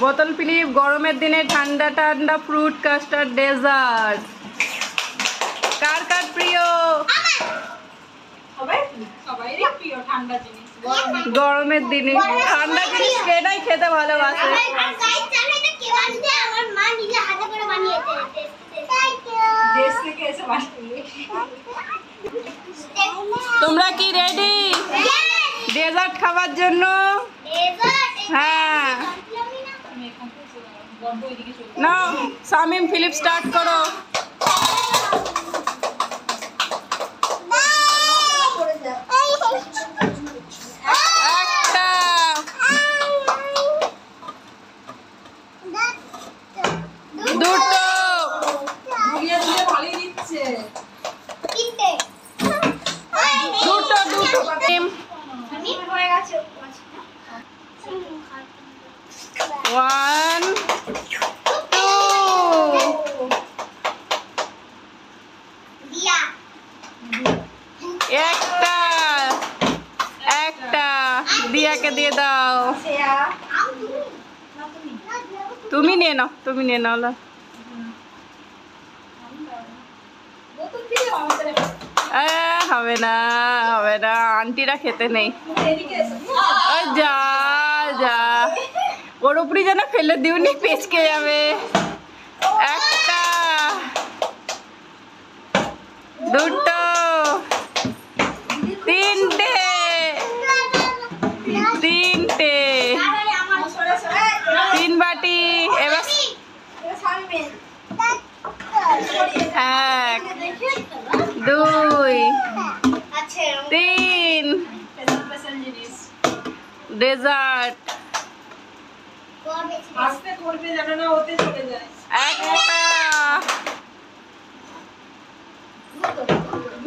বোতল ফিলিপ গরমের দিনে ঠান্ডা ঠান্ডা ফ্রুট কাস্টার্ড ডেজার্ট। কার কার প্রিয়? গরমের দিনে ঠান্ডা জিনিস কেনাই খেতে ভালোবাসে। তোমরা কি রেডি ডেজার্ট খাবার জন্য? হ্যাঁ নাও শামিম ফিলিপ স্টার্ট করো। একটা দুটো দুটো দুটো ওয়ান টু একটা একটা দিয়াকে দিয়ে দাও। তুমি নিয়ে নাও তুমি নিয়ে নাও। হবে না হবে না আন্টিরা খেতে নেই। যা যা ওর উপরই যেন ফেলে দিওনি পেচকে যাবে। একটা দুটো তিনটে তিনটে তিন বাটি। এবার এক দুই তিন ডেজার্ট একটা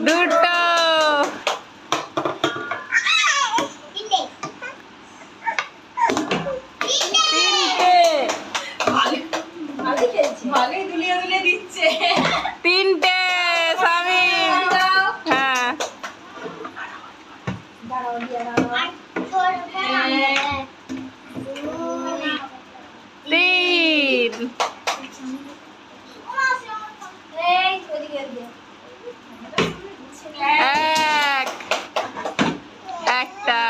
দুটো তিনটে শামিম। হ্যাঁ তিন এক একটা।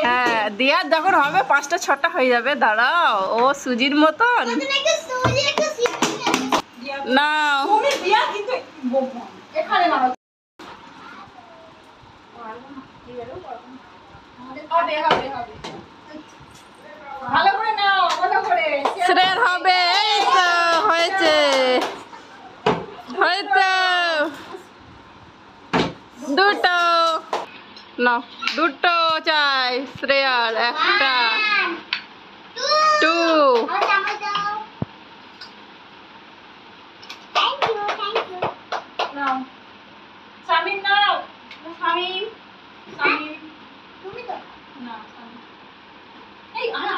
হ্যাঁ দিয়া যখন হবে 5টা 6টা হয়ে যাবে। দাঁড়াও ও সুজির মতন নাও। শ্রেয়ার হবে। এই তো হয়েছে হয়তো দুটো না দুটো চাই শ্রেয়ার। একটা টু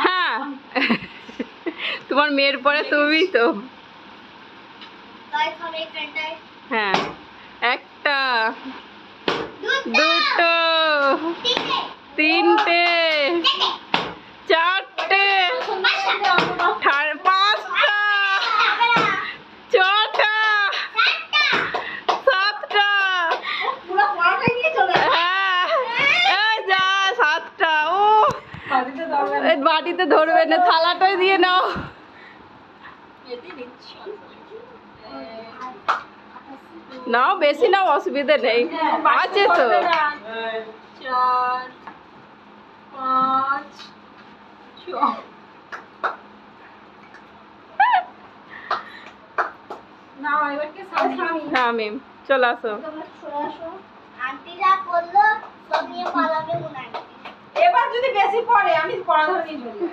হ্যাঁ তোমার মেয়ের পরে তুমি তো। হ্যাঁ একটা দুটো তিনটে চারটে পাঁচটা ছটা সাতটা। হ্যাঁ যা 7টা। ও বাটিতে ধরবে না থালাটাই দিয়ে নাও। নাও বেশি নাও অসুবিধা নেই আছে তো। 4 5 6 শামিম চলে আসো। এবার যদি বেশি পড়ে আমি পড়া ধরে নিয়ে চলে যাই।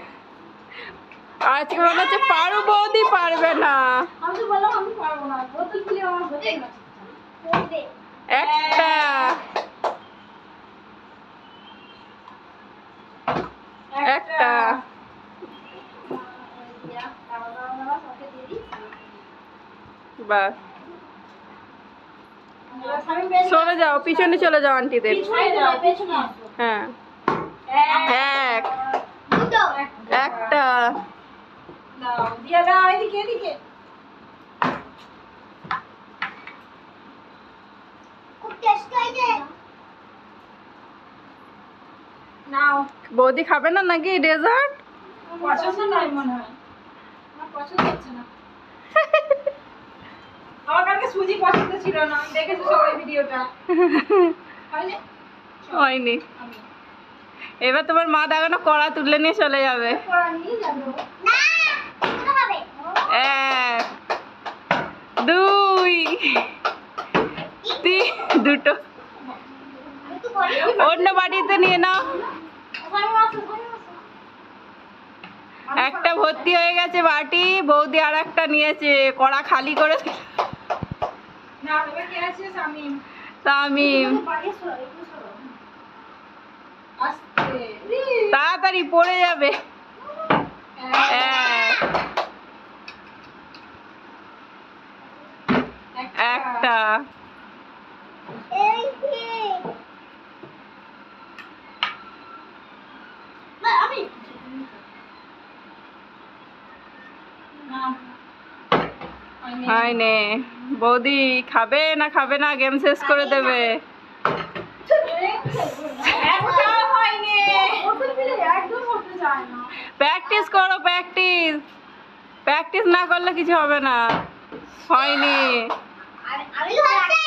আজকে মনে হচ্ছে পারু বৌদি পারবে না। আমি বললাম আমি পারবো না। বোতল খুলে আমার হচ্ছে না। একটা একটা বাস চলে যাও পিছনে চলে যাও আন্টিদের। হ্যাঁ এক একটা দিয়া দাও এদিকে এদিকে। খুব টেস্টি হয়েছে। নাও। বৌদি খাবে না নাকি ডেজার্ট? পছন্দ নয় মনে হয়, আমার পছন্দ হচ্ছে না। আমার কালকে সুজি পছন্দ ছিল না, দেখেছো সবাই ভিডিওটা? হয়নি? হয়নি। আমি এবার তোমার মা দেখানো কড়া তুলে নিয়ে চলে যাবে। কড়া নিয়ে যাবো। না, দুটো হবে। 1 2 3 দুটো। আমি তো করি। অন্য বাটিতে নিয়ে নাও। ওখানে আসো, ওখানে আসো। একটা ভর্তি হয়ে গেছে বাটি, বৌদি আর একটা নিয়েছে, কড়া খালি করে না, এবার কে আছে? শামিম। তামিম। বাড়ি এসো, একটু সরো। আস্তে। তাড়াতাড়ি পড়ে যাবে। হ্যাঁ। 1 একটা। এই যে। না, আমি না। হয়নি। হয়নি। বৌদি খাবে না খাবে না, গেম শেষ করে দেবে। একটাও হয়নি। বোতল ফেলে একদম হতে চায় না। প্র্যাকটিস করো, প্র্যাকটিস। প্র্যাকটিস না করলে কিছু হবে না। হয়নি। আমি হচ্ছে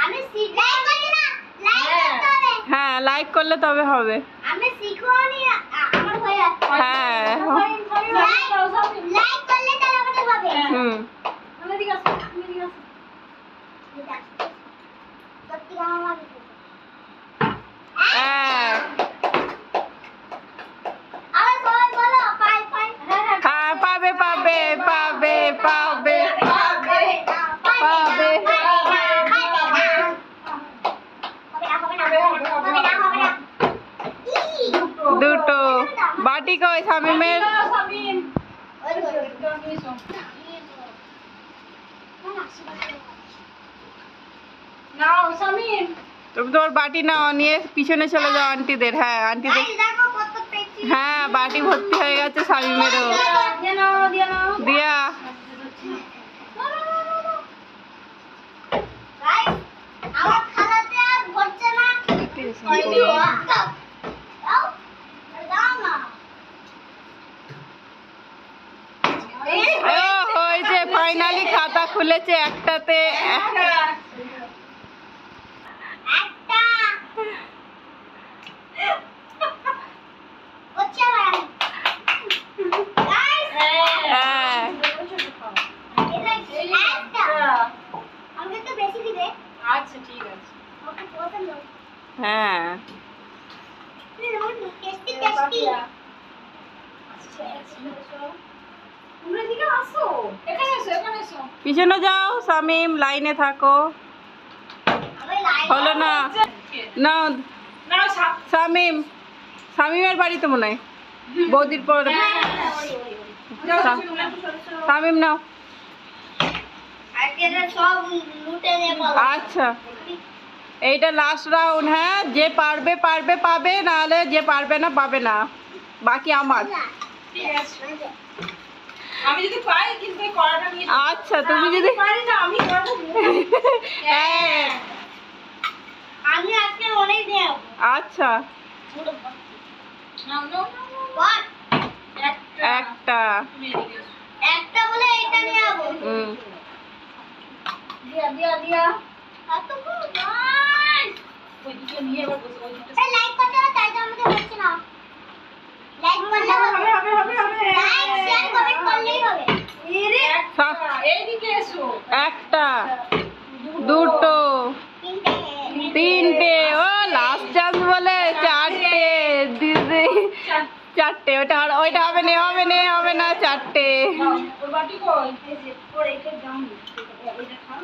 আমি লাইক করছি না, লাইক করতে হবে। হ্যাঁ, লাইক করলে তবে হবে। আমি শিখোনি, আমার হয়ে যাচ্ছে। হ্যাঁ। শামিম, শামিম, লাইক দাও, শামিম। লাইক করলে তাহলে আমাদের হবে। হ্যাঁ। হুম। তুমি এদিকে আসো, তুমি এদিকে আসো। সত্যি আমার হবে। 1 আবার সবাই বলো পাই পাই। হ্যাঁ, পাবে পাবে পাবে পাবে পাবে। দুটো বাটি কই শামিমের? দাও, শামিম। দাও, নিয়ে এসো। নাও, শামিম। তুমি তোমার বাটি নাও, নিয়ে পিছনে চলে যাও আন্টিদের। হ্যাঁ, আন্টিদের। হ্যাঁ, বাটি ভর্তি হয়ে গেছে শামিমেরও। দিয়ে নাও, দিয়ে নাও। দিয়া। আমার খালাতে আর ভরছে না। দাও না। ও হয়েছে, ফাইনালি খাতা খুলেছে একটাতে। একটা হচ্ছে আমার। গাইস হ্যাঁ। এটা একটা আমাকে তো বেশি দিবে। আচ্ছা, ঠিক আছে। আমাকে পছন্দ। হ্যাঁ। Tasty tasty. তোমরা এদিকে আসো। এখানে এসো, এখানে এসো। পিছনে যাও শামিম, লাইনে থাকো। আমি লাইক হলো না। না নাও, শামিম, শামিমের বাড়ি তো মনে হয় বৌদির পর। শামিম নাও। আজকে সব লুটে নিয়ে পাবো। আচ্ছা, এইটা লাস্ট রাউন্ড। হ্যাঁ, যে পারবে পারবে পাবে, নাহলে যে পারবে না পাবে না। বাকি আমার। ঠিক আছে। আমি যদি পাই কিন্তু এই কড়াটা নিয়ে যাবো। আচ্ছা, তুমি যদি পারি না, আমি করবো। হ্যাঁ, আমি আজকে অনেক নেব। আচ্ছা। নাও, নাও, নাও, নাও। বল একটা। তুমি এদিকে এসো। একটা বলে এটা নিয়ে যাবো। হুম। দিয়া, দিয়া, দিয়া। এত বড় গাইস। ওইদিকে নিয়ে এবার বসে, ওইদিকে। এই লাইক করতে হবে, তাই তো আমাদের হচ্ছে না। লাইক করলে হবে। হবে, হবে, হবে। লাইক শেয়ার কমেন্ট করলেই হবে। এরে, এইদিকে এসো। একটা, দুটো, তিনটে। তিনটে। ও লাস্ট চান্স বলে চারটে। দিদি চারটে। ওইটা হবে না, হবে না, হবে না। চারটে। নাও, ওর বাটি কই? এই যে, ওর এইটা দাম। এটা খাও।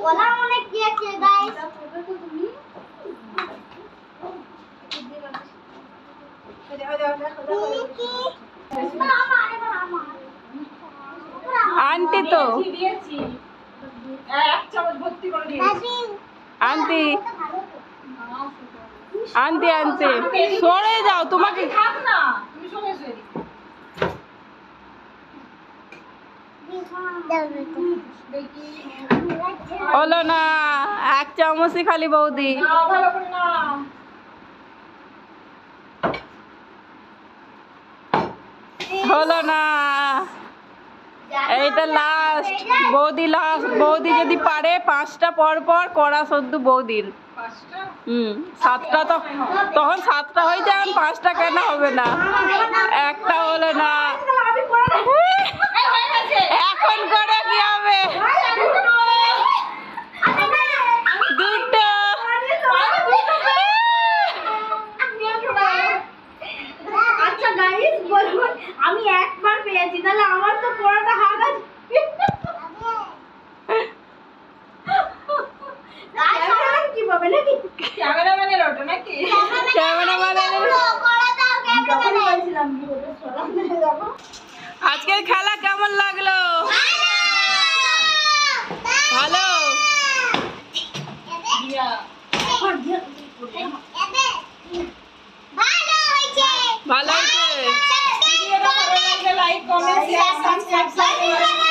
ওলা অনেক দিয়েছে গাইস। কি আন্টি তো। দিয়েছি। এক চামচ ভর্তি করে দিয়েছি। আন্টি আন্টি আন্টি সরে যাও, তোমাকে থাক না, তুমি চলে এসো এদিকে। হলো না, 1 চামচই খালি বৌদি। নাও ভালো করে নাও। হলো না, এইটা লাস্ট বৌদি, লাস্ট বৌদি যদি পারে 5টা পর পর করা সদ্য বৌদির। 5টা 7টা তো তখন 7টা হয়ে যায়, 5টা কেন হবে না? একটা হলো না, আমি করে হয়ে গেছে। এখন করে কি হবে? দুটো। আচ্ছা গাইস বলুন, আমি একবার পেয়েছি, তাহলে আমার তো পড়াটা হাত আছে। কি পাবে নাকি ক্যামেরাম্যানের ওটা নাকি আজকের খেলা কেমন লাগলো? ভালো। ভালো হয়েছে। ভালো হয়েছে। Like comment share subscribe